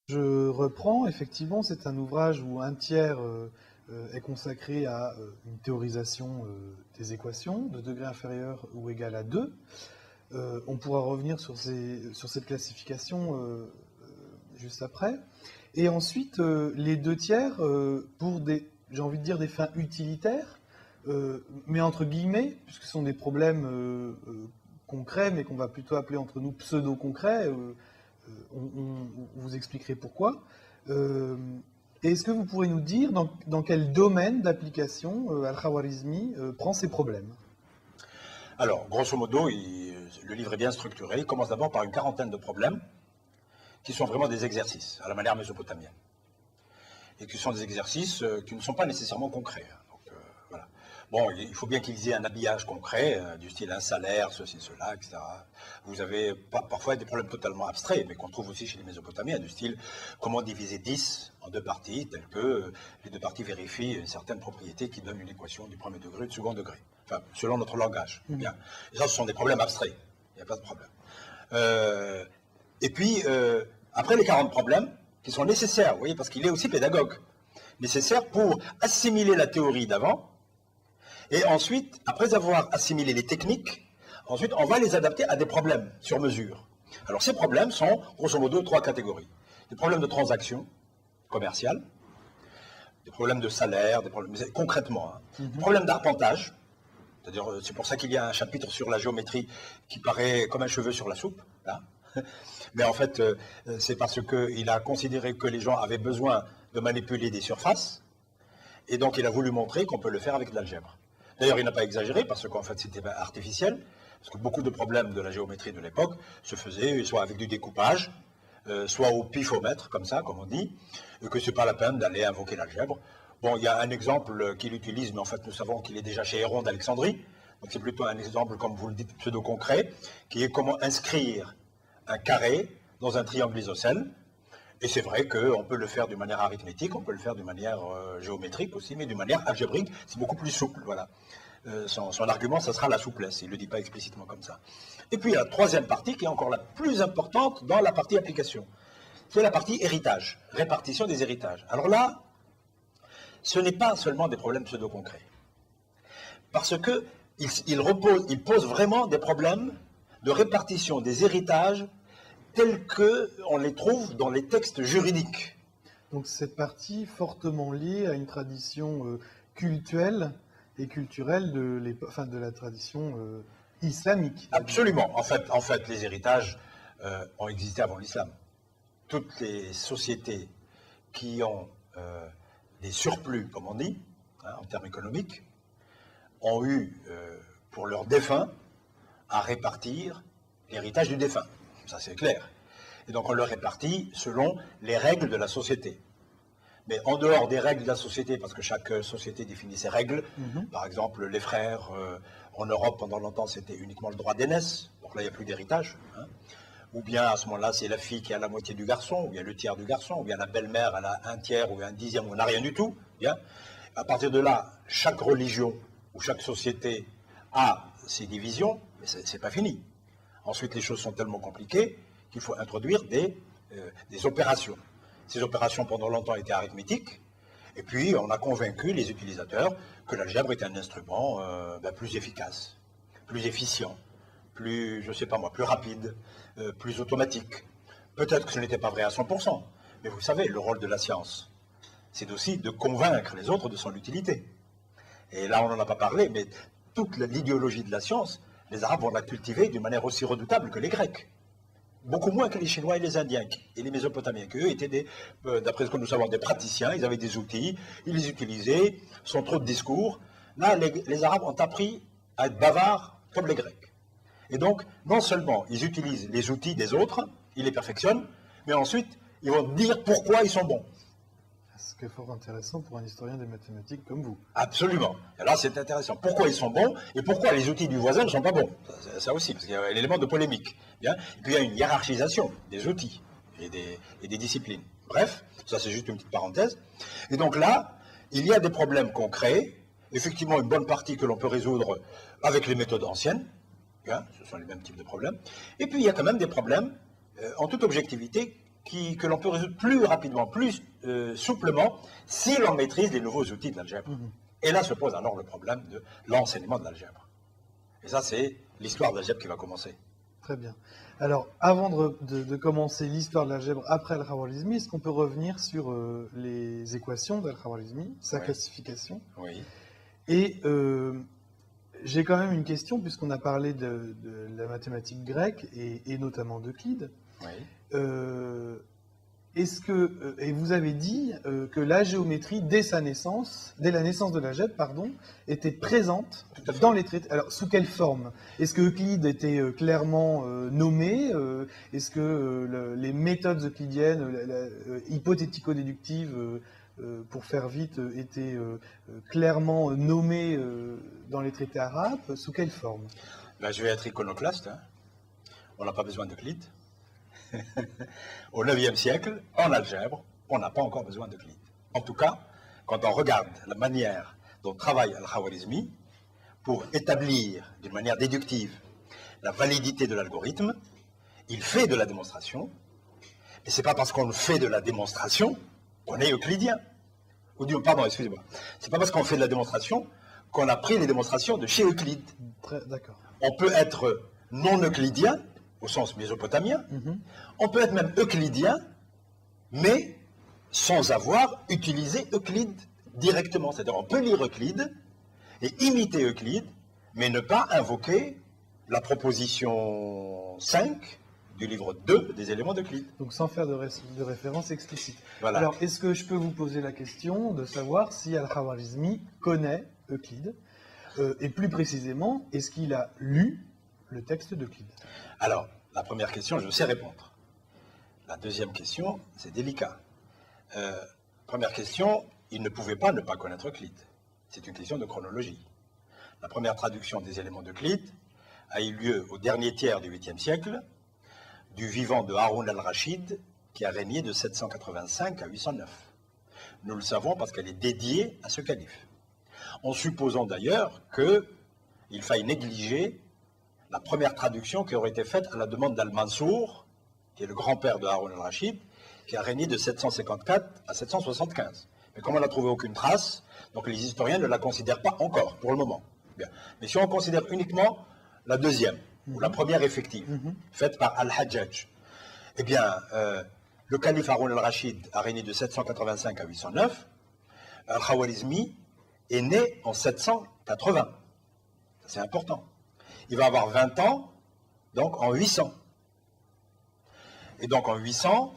Je reprends, effectivement, c'est un ouvrage où un tiers est consacré à une théorisation des équations de degré inférieur ou égal à 2. On pourra revenir sur cette classification juste après. Et ensuite, les deux tiers, pour j'ai envie de dire des fins utilitaires, mais entre guillemets, puisque ce sont des problèmes concrets, mais qu'on va plutôt appeler entre nous pseudo-concrets, vous expliquerez pourquoi. Est-ce que vous pourrez nous dire dans quel domaine d'application Al-Khawarizmi prend ces problèmes? Alors, grosso modo, le livre est bien structuré. Il commence d'abord par une quarantaine de problèmes qui sont vraiment des exercices, à la manière mésopotamienne. Et qui sont des exercices qui ne sont pas nécessairement concrets. Donc, voilà. Bon, il faut bien qu'ils aient un habillage concret, du style un salaire, ceci, cela, etc. Vous avez parfois des problèmes totalement abstraits, mais qu'on trouve aussi chez les Mésopotamiens, du style comment diviser 10 en deux parties, tel que les deux parties vérifient une certaine propriété qui donne une équation du premier degré ou du second degré. Enfin, selon notre langage. Bien. Et ça, ce sont des problèmes abstraits. Il n'y a pas de problème. Et puis, après les 40 problèmes, qui sont nécessaires, vous voyez, parce qu'il est aussi pédagogue, nécessaires pour assimiler la théorie d'avant, et ensuite, après avoir assimilé les techniques, ensuite, on va les adapter à des problèmes sur mesure. Alors, ces problèmes sont, grosso modo, 3 catégories. Des problèmes de transaction commerciale, des problèmes de salaire, des problèmes, concrètement, des problèmes d'arpentage, c'est-à-dire, c'est pour ça qu'il y a un chapitre sur la géométrie qui paraît comme un cheveu sur la soupe, là. Mais en fait, c'est parce qu'il a considéré que les gens avaient besoin de manipuler des surfaces, et donc il a voulu montrer qu'on peut le faire avec de l'algèbre. D'ailleurs, il n'a pas exagéré, parce qu'en fait, c'était artificiel, parce que beaucoup de problèmes de la géométrie de l'époque se faisaient soit avec du découpage, soit au pifomètre, comme ça, comme on dit, et que ce n'est pas la peine d'aller invoquer l'algèbre. Bon, il y a un exemple qu'il utilise, mais en fait, nous savons qu'il est déjà chez Héron d'Alexandrie, donc c'est plutôt un exemple, comme vous le dites, pseudo-concret, qui est comment inscrire un carré dans un triangle isocèle. Et c'est vrai qu'on peut le faire d'une manière arithmétique, on peut le faire d'une manière géométrique aussi, mais d'une manière algébrique, c'est beaucoup plus souple, voilà. Son argument, ça sera la souplesse, il ne le dit pas explicitement comme ça. Et puis, il y a la troisième partie, qui est encore la plus importante dans la partie application. C'est la partie héritage, répartition des héritages. Alors là, ce n'est pas seulement des problèmes pseudo-concrets. Parce qu'il pose vraiment des problèmes de répartition des héritages tels qu'on les trouve dans les textes juridiques. Donc cette partie fortement liée à une tradition cultuelle et culturelle de la tradition islamique. Absolument. En fait, les héritages ont existé avant l'islam. Toutes les sociétés qui ont des surplus, comme on dit, en termes économiques, ont eu, pour leurs défunts, à répartir l'héritage du défunt. Ça, c'est clair. Et donc, on le répartit selon les règles de la société. Mais en dehors des règles de la société, parce que chaque société définit ses règles, par exemple, les frères, en Europe, pendant longtemps, c'était uniquement le droit d'aînesse, donc là, il n'y a plus d'héritage. Ou bien, à ce moment-là, c'est la fille qui a la moitié du garçon, ou bien le tiers du garçon, ou bien la belle-mère, elle a un tiers, ou un dixième, ou elle n'a rien du tout. Bien. À partir de là, chaque religion, ou chaque société a ses divisions, mais ce n'est pas fini. Ensuite, les choses sont tellement compliquées qu'il faut introduire des opérations. Ces opérations, pendant longtemps, étaient arithmétiques, et puis on a convaincu les utilisateurs que l'algèbre était un instrument plus efficace, plus efficient, plus, je ne sais pas moi, plus rapide, plus automatique. Peut-être que ce n'était pas vrai à 100%, mais vous savez, le rôle de la science, c'est aussi de convaincre les autres de son utilité. Et là, on n'en a pas parlé, mais toute l'idéologie de la science, les Arabes vont la cultiver d'une manière aussi redoutable que les Grecs. Beaucoup moins que les Chinois et les Indiens et les Mésopotamiens, qui eux étaient, d'après ce que nous savons, des praticiens, ils avaient des outils, ils les utilisaient, sans trop de discours. Là, les Arabes ont appris à être bavards comme les Grecs. Et donc, non seulement ils utilisent les outils des autres, ils les perfectionnent, mais ensuite, ils vont dire pourquoi ils sont bons. Ce qui est fort intéressant pour un historien des mathématiques comme vous. Absolument. Et là, c'est intéressant. Pourquoi ils sont bons et pourquoi les outils du voisin ne sont pas bons. Ça aussi, parce qu'il y a un élément de polémique. Bien. Et puis, il y a une hiérarchisation des outils et des disciplines. Bref, ça, c'est juste une petite parenthèse. Et donc là, il y a des problèmes concrets, effectivement, une bonne partie que l'on peut résoudre avec les méthodes anciennes. Bien. Ce sont les mêmes types de problèmes. Et puis, il y a quand même des problèmes, en toute objectivité, que l'on peut résoudre plus rapidement, plus souplement, si l'on maîtrise les nouveaux outils de l'algèbre. Et là se pose alors le problème de l'enseignement de l'algèbre. Et ça, c'est l'histoire de l'algèbre qui va commencer. Très bien. Alors, avant de commencer l'histoire de l'algèbre après Al-Khwarizmi, est-ce qu'on peut revenir sur les équations d'Al-Khwarizmi, sa classification? Oui. Et j'ai quand même une question, puisqu'on a parlé de la mathématique grecque et notamment d'Euclide. Oui. Est-ce que, et vous avez dit que la géométrie, dès la naissance de l'algèbre, pardon, était présente dans les traités. Alors, sous quelle forme? Est-ce que Euclide était clairement nommé? Est-ce que les méthodes euclidiennes, hypothético-déductives, pour faire vite, étaient clairement nommées dans les traités arabes? Sous quelle forme? Là, je vais être iconoclaste. Hein. On n'a pas besoin d'Euclide. Au IXe siècle, en algèbre, on n'a pas encore besoin d'Euclide. En tout cas, quand on regarde la manière dont travaille Al-Khwarizmi pour établir d'une manière déductive la validité de l'algorithme, il fait de la démonstration, et c'est pas parce qu'on fait de la démonstration qu'on est euclidien. Pardon, excusez-moi. C'est pas parce qu'on fait de la démonstration qu'on a pris les démonstrations de chez Euclide. D'accord. On peut être non euclidien, au sens mésopotamien, on peut être même euclidien, mais sans avoir utilisé Euclide directement. C'est-à-dire on peut lire Euclide et imiter Euclide, mais ne pas invoquer la proposition 5 du livre 2 des éléments d'Euclide. Donc sans faire de référence explicite. Voilà. Alors, est-ce que je peux vous poser la question de savoir si Al-Khwarizmi connaît Euclide et plus précisément, est-ce qu'il a lu le texte d'Euclide? Alors, la première question, je sais répondre. La deuxième question, c'est délicat. Première question, il ne pouvait pas ne pas connaître Euclide. C'est une question de chronologie. La première traduction des éléments d'Euclide a eu lieu au dernier tiers du 8e siècle, du vivant de Haroun al-Rachid, qui a régné de 785 à 809. Nous le savons parce qu'elle est dédiée à ce calife. En supposant d'ailleurs qu'il faille négliger la première traduction qui aurait été faite à la demande d'Al-Mansour, qui est le grand-père de Haroun al-Rachid, qui a régné de 754 à 775. Mais comme on n'a trouvé aucune trace, donc les historiens ne la considèrent pas encore, pour le moment. Bien. Mais si on considère uniquement la deuxième, ou la première effective, faite par Al-Hajjaj, eh bien, le calife Haroun al-Rachid a régné de 785 à 809, Al-Khwarizmi est né en 780. C'est important. Il va avoir 20 ans, donc en 800. Et donc en 800,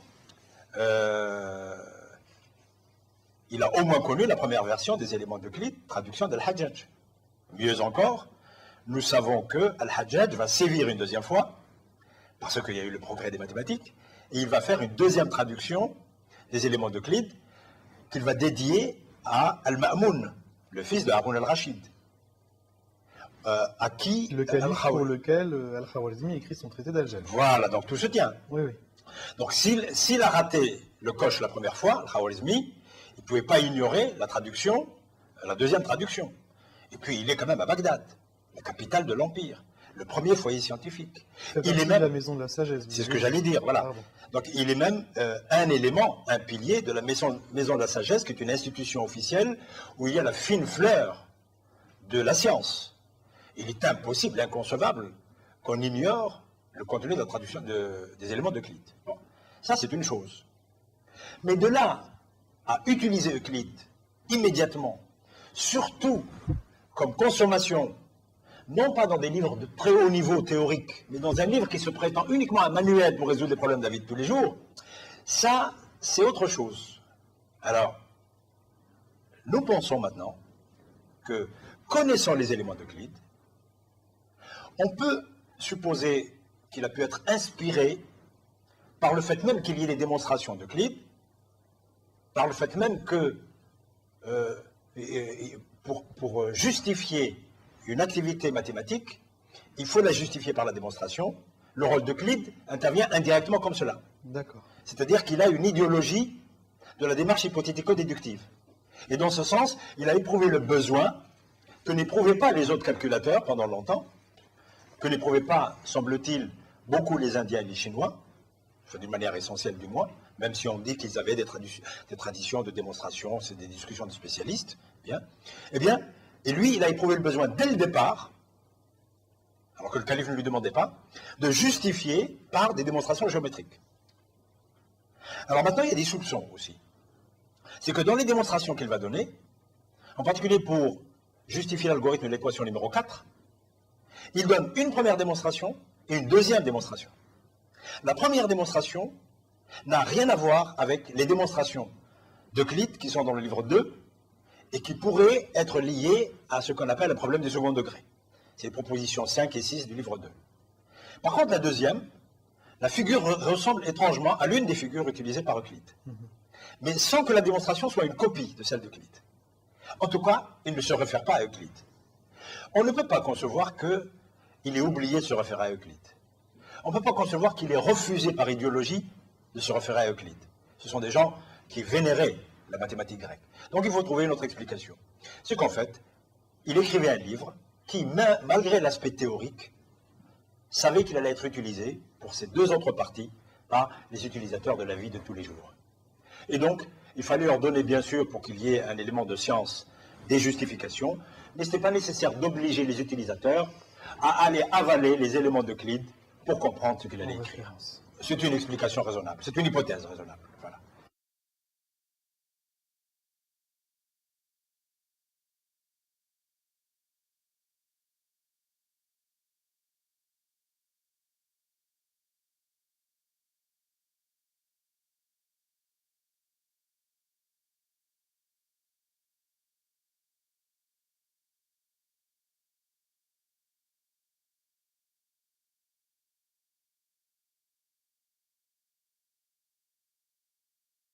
il a au moins connu la première version des éléments d'Euclide, traduction d'Al-Hajjaj. Mieux encore, nous savons que Al-Hajjaj va sévir une deuxième fois, parce qu'il y a eu le progrès des mathématiques, et il va faire une deuxième traduction des éléments d'Euclide qu'il va dédier à Al-Ma'moun, le fils de Haroun al-Rachid. À qui le calife pour lequel Al-Khwarizmi écrit son traité d'algèbre. Voilà, donc tout se tient. Oui, oui. Donc s'il a raté le coche la première fois, Al-Khwarizmi, il ne pouvait pas ignorer la traduction, la deuxième traduction. Et puis il est quand même à Bagdad, la capitale de l'Empire, le premier foyer scientifique. Il est même la maison de la sagesse. C'est ce que j'allais dire, voilà. Pardon. Donc il est même un élément, un pilier de la maison de la sagesse, qui est une institution officielle où il y a la fine fleur de la science. Il est impossible, inconcevable qu'on ignore le contenu de la traduction des éléments d'Euclide. Bon. Ça, c'est une chose. Mais de là à utiliser Euclide immédiatement, surtout comme consommation, non pas dans des livres de très haut niveau théorique, mais dans un livre qui se prétend uniquement un manuel pour résoudre les problèmes de la vie de tous les jours, ça, c'est autre chose. Alors, nous pensons maintenant que, connaissant les éléments d'Euclide, on peut supposer qu'il a pu être inspiré par le fait même qu'il y ait des démonstrations d'Euclide, par le fait même que, pour justifier une activité mathématique, il faut la justifier par la démonstration. Le rôle d'Euclide intervient indirectement comme cela. D'accord. C'est-à-dire qu'il a une idéologie de la démarche hypothético-déductive. Et dans ce sens, il a éprouvé le besoin que n'éprouvaient pas les autres calculateurs pendant longtemps, que n'éprouvaient pas, semble-t-il, beaucoup les Indiens et les Chinois, enfin, d'une manière essentielle du moins, même si on dit qu'ils avaient des traditions de démonstration, c'est des discussions de spécialistes, bien. Eh bien, et lui, il a éprouvé le besoin dès le départ, alors que le calife ne lui demandait pas, de justifier par des démonstrations géométriques. Alors maintenant, il y a des soupçons aussi. C'est que dans les démonstrations qu'il va donner, en particulier pour justifier l'algorithme de l'équation numéro 4, il donne une première démonstration et une deuxième démonstration. La première démonstration n'a rien à voir avec les démonstrations d'Euclide qui sont dans le livre 2 et qui pourraient être liées à ce qu'on appelle le problème du second degré. C'est les propositions 5 et 6 du livre 2. Par contre, la deuxième, la figure ressemble étrangement à l'une des figures utilisées par Euclide, mais sans que la démonstration soit une copie de celle d'Euclide. En tout cas, il ne se réfère pas à Euclide. On ne peut pas concevoir qu'il ait oublié de se référer à Euclide. On ne peut pas concevoir qu'il ait refusé par idéologie de se référer à Euclide. Ce sont des gens qui vénéraient la mathématique grecque. Donc il faut trouver une autre explication. C'est qu'en fait, il écrivait un livre qui, malgré l'aspect théorique, savait qu'il allait être utilisé pour ces deux autres parties par les utilisateurs de la vie de tous les jours. Et donc, il fallait leur donner, bien sûr, pour qu'il y ait un élément de science, des justifications, mais ce n'était pas nécessaire d'obliger les utilisateurs à aller avaler les éléments d'Euclide pour comprendre ce qu'il allait écrire. C'est une explication raisonnable, c'est une hypothèse raisonnable.